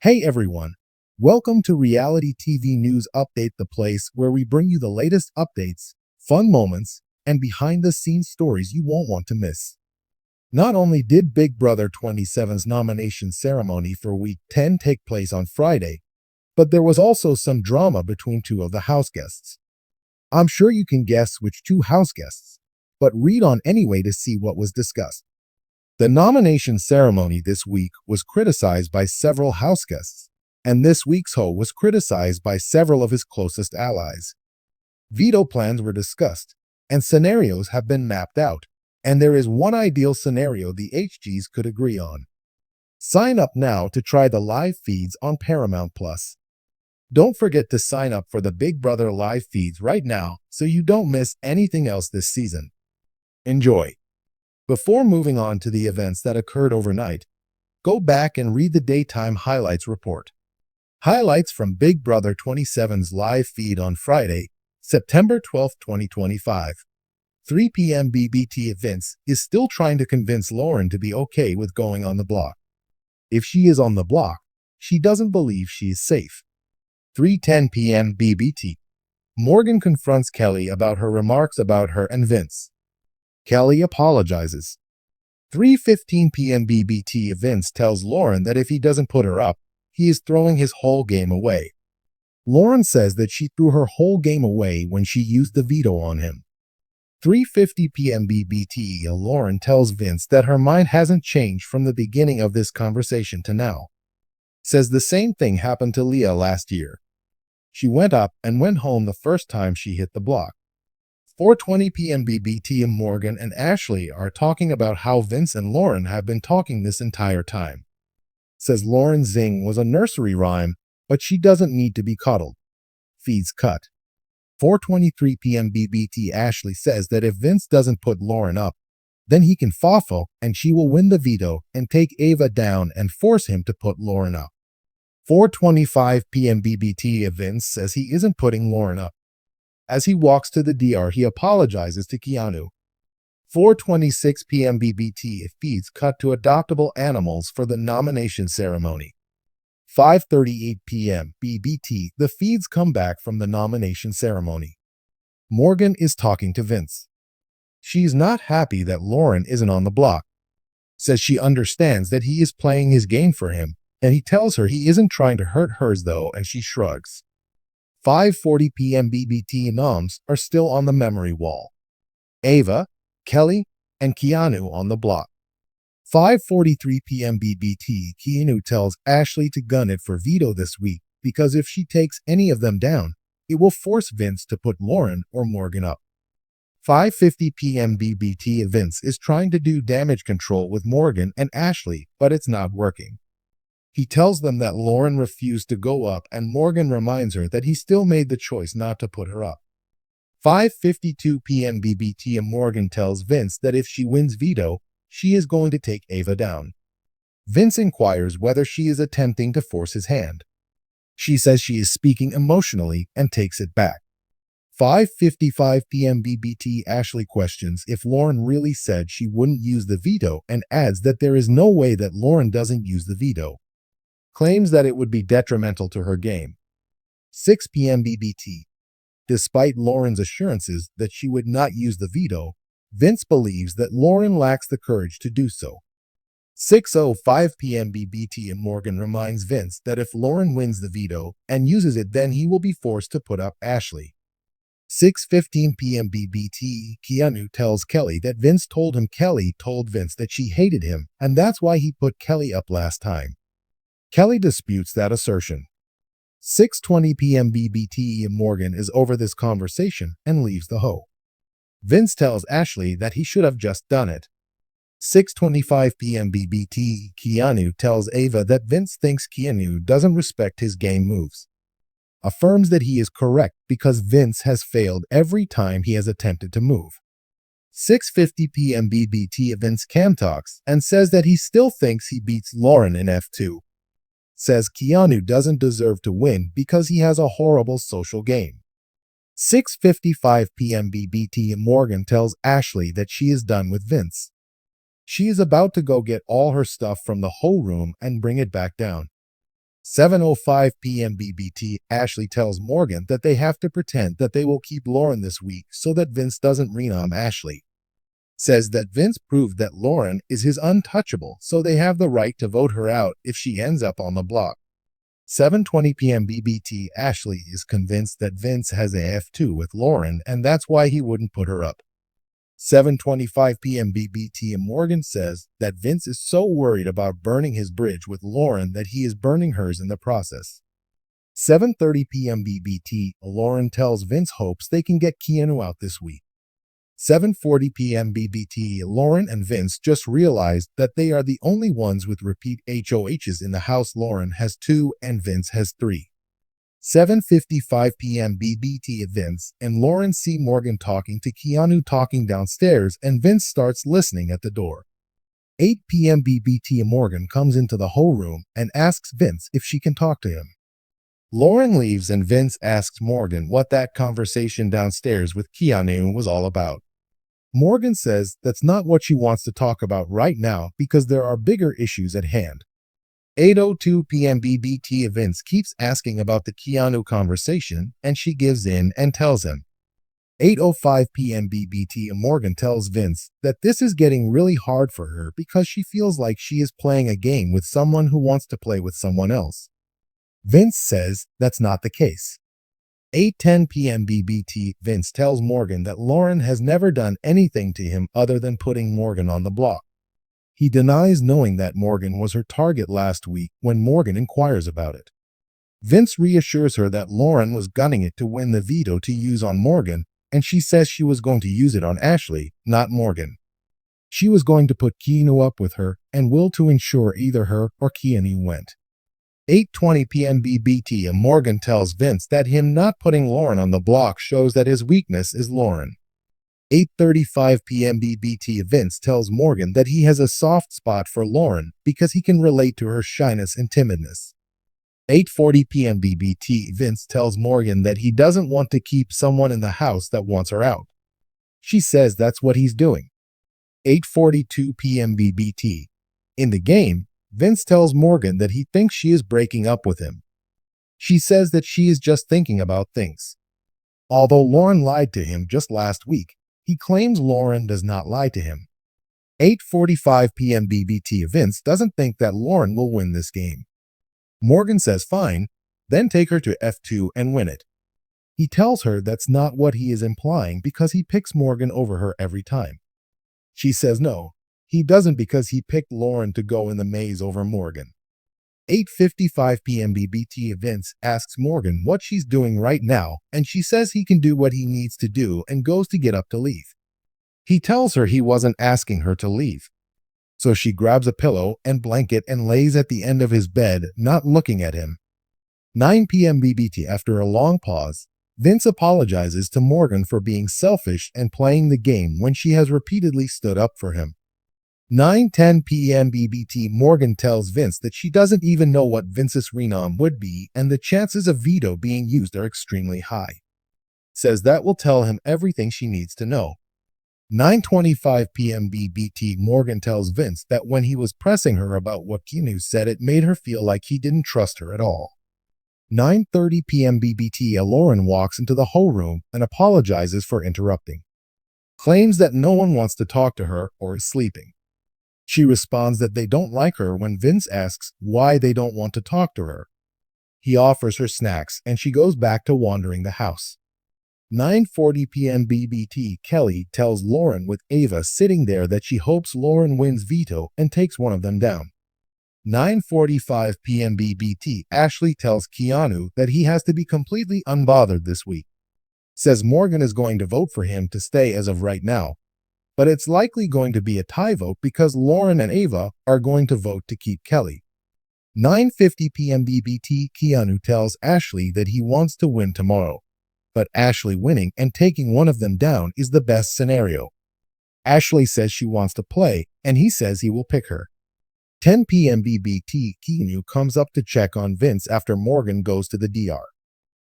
Hey everyone, welcome to Reality TV News Update, the place where we bring you the latest updates, fun moments, and behind the scenes stories you won't want to miss. Not only did Big Brother 27's nomination ceremony for Week 10 take place on Friday, but there was also some drama between two of the house guests. I'm sure you can guess which two house guests, but read on anyway to see what was discussed. The nomination ceremony this week was criticized by several house guests, and this week's Ho was criticized by several of his closest allies. Veto plans were discussed, and scenarios have been mapped out, and there is one ideal scenario the HGs could agree on. Sign up now to try the live feeds on Paramount+. Don't forget to sign up for the Big Brother live feeds right now so you don't miss anything else this season. Enjoy! Before moving on to the events that occurred overnight, go back and read the daytime highlights report. Highlights from Big Brother 27's live feed on Friday, September 12, 2025. 3 p.m. BBT. Vince is still trying to convince Lauren to be okay with going on the block. If she is on the block, she doesn't believe she is safe. 3:10 p.m. BBT. Morgan confronts Kelly about her remarks about her and Vince. Kelly apologizes. 3:15 p.m. BBT. Vince tells Lauren that if he doesn't put her up, he is throwing his whole game away. Lauren says that she threw her whole game away when she used the veto on him. 3:50 p.m. BBT. Lauren tells Vince that her mind hasn't changed from the beginning of this conversation to now. Says the same thing happened to Leah last year. She went up and went home the first time she hit the block. 4:20 p.m. BBT. Morgan and Ashley are talking about how Vince and Lauren have been talking this entire time. Says Lauren Zing was a nursery rhyme, but she doesn't need to be cuddled. Feeds cut. 4:23 p.m. BBT. Ashley says that if Vince doesn't put Lauren up, then he can fawfo and she will win the veto and take Ava down and force him to put Lauren up. 4:25 p.m. BBT. Vince says he isn't putting Lauren up. As he walks to the DR, he apologizes to Keanu. 4:26 p.m. BBT. Feeds cut to adoptable animals for the nomination ceremony. 5:38 p.m. BBT. The feeds come back from the nomination ceremony. Morgan is talking to Vince. She's not happy that Lauren isn't on the block. Says she understands that he is playing his game for him, and he tells her he isn't trying to hurt hers though, and she shrugs. 5:40 p.m. BBT. Noms are still on the memory wall. Ava, Kelly, and Keanu on the block. 5:43 p.m. BBT. Keanu tells Ashley to gun it for veto this week because if she takes any of them down, it will force Vince to put Lauren or Morgan up. 5:50 p.m. BBT. Vince is trying to do damage control with Morgan and Ashley, but it's not working. He tells them that Lauren refused to go up and Morgan reminds her that he still made the choice not to put her up. 5:52 p.m. BBT. Morgan tells Vince that if she wins veto, she is going to take Ava down. Vince inquires whether she is attempting to force his hand. She says she is speaking emotionally and takes it back. 5:55 p.m. BBT. Ashley questions if Lauren really said she wouldn't use the veto and adds that there is no way that Lauren doesn't use the veto. Claims that it would be detrimental to her game. 6 p.m. BBT. Despite Lauren's assurances that she would not use the veto, Vince believes that Lauren lacks the courage to do so. 6:05 p.m. BBT. Morgan reminds Vince that if Lauren wins the veto and uses it, then he will be forced to put up Ashley. 6:15 p.m. BBT. Keanu tells Kelly that Vince told him Kelly told Vince that she hated him, and that's why he put Kelly up last time. Kelly disputes that assertion. 6:20 p.m. BBT. Morgan is over this conversation and leaves the Ho. Vince tells Ashley that he should have just done it. 6:25 p.m. BBT. Keanu tells Ava that Vince thinks Keanu doesn't respect his game moves. Affirms that he is correct because Vince has failed every time he has attempted to move. 6:50 p.m. BBT. Vince Cam talks and says that he still thinks he beats Lauren in F2. Says Keanu doesn't deserve to win because he has a horrible social game. 6:55 p.m. BBT. Morgan tells Ashley that she is done with Vince. She is about to go get all her stuff from the whole room and bring it back down. 7:05 p.m. BBT, Ashley tells Morgan that they have to pretend that they will keep Lauren this week so that Vince doesn't rename Ashley. Says that Vince proved that Lauren is his untouchable, so they have the right to vote her out if she ends up on the block. 7:20 p.m. BBT, Ashley is convinced that Vince has a F2 with Lauren and that's why he wouldn't put her up. 7:25 p.m. BBT, Morgan says that Vince is so worried about burning his bridge with Lauren that he is burning hers in the process. 7:30 p.m. BBT, Lauren tells Vince hopes they can get Keanu out this week. 7:40 p.m. BBT, Lauren and Vince just realized that they are the only ones with repeat HOHs in the house. Lauren has 2 and Vince has 3. 7:55 p.m. BBT, Vince and Lauren see Morgan talking to Keanu talking downstairs and Vince starts listening at the door. 8 p.m. BBT, Morgan comes into the whole room and asks Vince if she can talk to him. Lauren leaves and Vince asks Morgan what that conversation downstairs with Keanu was all about. Morgan says that's not what she wants to talk about right now because there are bigger issues at hand. 8:02 p.m. BBT, Vince keeps asking about the Keanu conversation and she gives in and tells him. 8:05 p.m. BBT, Morgan tells Vince that this is getting really hard for her because she feels like she is playing a game with someone who wants to play with someone else. Vince says that's not the case. 8:10 p.m. BBT, Vince tells Morgan that Lauren has never done anything to him other than putting Morgan on the block. He denies knowing that Morgan was her target last week when Morgan inquires about it. Vince reassures her that Lauren was gunning it to win the veto to use on Morgan, and she says she was going to use it on Ashley, not Morgan. She was going to put Keanu up with her and will to ensure either her or Keanu went. 8:20 p.m. BBT, Morgan tells Vince that him not putting Lauren on the block shows that his weakness is Lauren. 8:35 p.m. BBT, Vince tells Morgan that he has a soft spot for Lauren because he can relate to her shyness and timidness. 8:40 p.m. BBT, Vince tells Morgan that he doesn't want to keep someone in the house that wants her out. She says that's what he's doing. 8:42 p.m. BBT. In the game, Vince tells Morgan that he thinks she is breaking up with him. She says that she is just thinking about things. Although Lauren lied to him just last week, he claims Lauren does not lie to him. 8:45 p.m. BBT, Vince doesn't think that Lauren will win this game. Morgan says fine, then take her to F2 and win it. He tells her that's not what he is implying because he picks Morgan over her every time. She says no. He doesn't because he picked Lauren to go in the maze over Morgan. 8:55 p.m. BBT, Vince asks Morgan what she's doing right now, and she says he can do what he needs to do and goes to get up to leave. He tells her he wasn't asking her to leave. So she grabs a pillow and blanket and lays at the end of his bed, not looking at him. 9 p.m. BBT, after a long pause, Vince apologizes to Morgan for being selfish and playing the game when she has repeatedly stood up for him. 9:10 p.m. BBT, Morgan tells Vince that she doesn't even know what Vince's rename would be and the chances of veto being used are extremely high. Says that will tell him everything she needs to know. 9:25 p.m. BBT, Morgan tells Vince that when he was pressing her about what Keanu said, it made her feel like he didn't trust her at all. 9:30 p.m. BBT, Lauren walks into the whole room and apologizes for interrupting. Claims that no one wants to talk to her or is sleeping. She responds that they don't like her when Vince asks why they don't want to talk to her. He offers her snacks and she goes back to wandering the house. 9:40 p.m. BBT, Kelly tells Lauren with Ava sitting there that she hopes Lauren wins veto and takes one of them down. 9:45 p.m. BBT, Ashley tells Keanu that he has to be completely unbothered this week. Says Morgan is going to vote for him to stay as of right now, but it's likely going to be a tie vote because Lauren and Ava are going to vote to keep Kelly. 9:50 p.m. BBT, Keanu tells Ashley that he wants to win tomorrow, but Ashley winning and taking one of them down is the best scenario. Ashley says she wants to play, and he says he will pick her. 10 p.m. BBT, Keanu comes up to check on Vince after Morgan goes to the DR.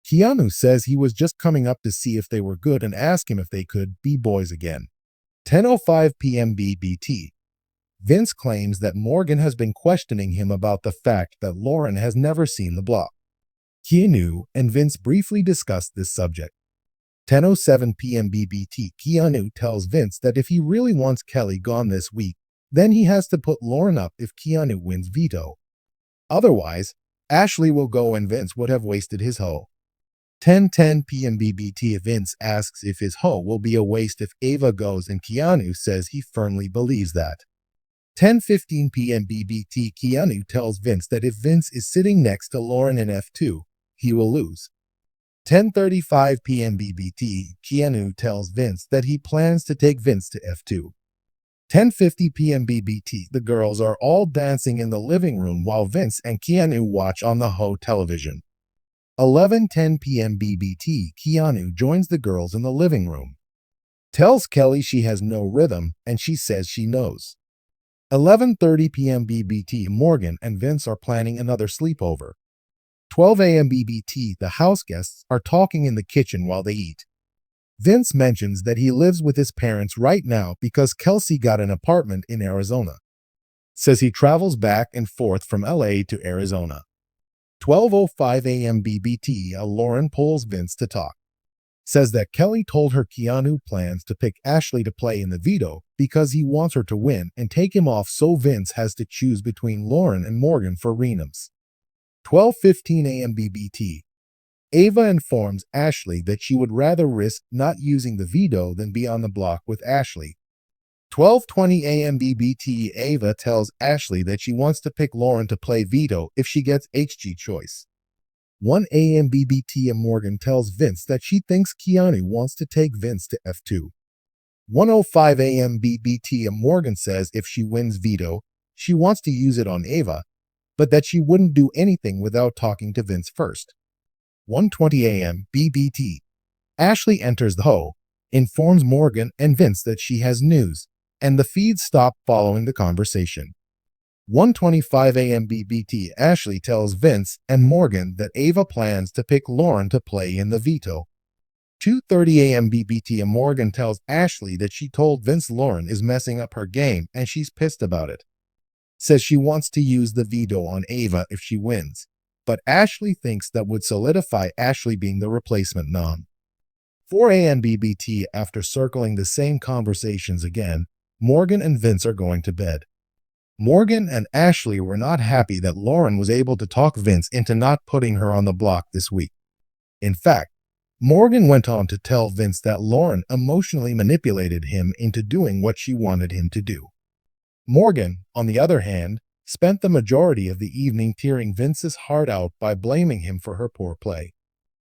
Keanu says he was just coming up to see if they were good and ask him if they could be boys again. 10:05 p.m. BBT. Vince claims that Morgan has been questioning him about the fact that Lauren has never seen the block. Keanu and Vince briefly discussed this subject. 10:07 p.m. BBT, Keanu tells Vince that if he really wants Kelly gone this week, then he has to put Lauren up if Keanu wins Veto. Otherwise, Ashley will go and Vince would have wasted his hoe. 10:10 p.m. BBT, Vince asks if his hoe will be a waste if Ava goes and Keanu says he firmly believes that. 10:15 p.m. BBT, Keanu tells Vince that if Vince is sitting next to Lauren in F2, he will lose. 10:35 p.m. BBT, Keanu tells Vince that he plans to take Vince to F2. 10:50 p.m. BBT, the girls are all dancing in the living room while Vince and Keanu watch on the Ho television. 11:10 p.m. BBT, Keanu joins the girls in the living room. Tells Kelly she has no rhythm and she says she knows. 11:30 p.m. BBT, Morgan and Vince are planning another sleepover. 12 a.m. BBT, the house guests are talking in the kitchen while they eat. Vince mentions that he lives with his parents right now because Kelsey got an apartment in Arizona. Says he travels back and forth from LA to Arizona. 12:05 a.m. BBT, Lauren pulls Vince to talk. Says that Kelly told her Keanu plans to pick Ashley to play in the Veto because he wants her to win and take him off, so Vince has to choose between Lauren and Morgan for Renums. 12:15 a.m. BBT. Ava informs Ashley that she would rather risk not using the Veto than be on the block with Ashley. 12:20 a.m. BBT, Ava tells Ashley that she wants to pick Lauren to play Veto if she gets HG choice. 1 a.m. BBT, Morgan tells Vince that she thinks Keanu wants to take Vince to F2. 1:05 a.m. BBT, Morgan says if she wins Veto, she wants to use it on Ava, but that she wouldn't do anything without talking to Vince first. 1:20 a.m. BBT. Ashley enters the Ho, informs Morgan and Vince that she has news, and the feeds stop following the conversation. 1:25 a.m. BBT, Ashley tells Vince and Morgan that Ava plans to pick Lauren to play in the Veto. 2:30 a.m. BBT, Morgan tells Ashley that she told Vince Lauren is messing up her game and she's pissed about it. Says she wants to use the Veto on Ava if she wins, but Ashley thinks that would solidify Ashley being the replacement nom. 4 a.m. BBT, after circling the same conversations again, Morgan and Vince are going to bed. Morgan and Ashley were not happy that Lauren was able to talk Vince into not putting her on the block this week. In fact, Morgan went on to tell Vince that Lauren emotionally manipulated him into doing what she wanted him to do. Morgan, on the other hand, spent the majority of the evening tearing Vince's heart out by blaming him for her poor play.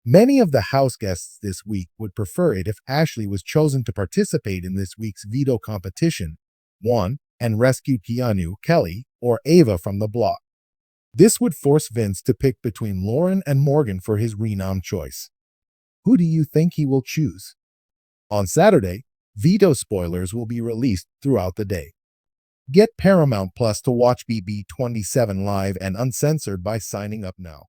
Many of the house guests this week would prefer it if Ashley was chosen to participate in this week's Veto competition, won, and rescued Keanu, Kelly, or Ava from the block. This would force Vince to pick between Lauren and Morgan for his renom choice. Who do you think he will choose? On Saturday, Veto spoilers will be released throughout the day. Get Paramount Plus to watch BB27 live and uncensored by signing up now.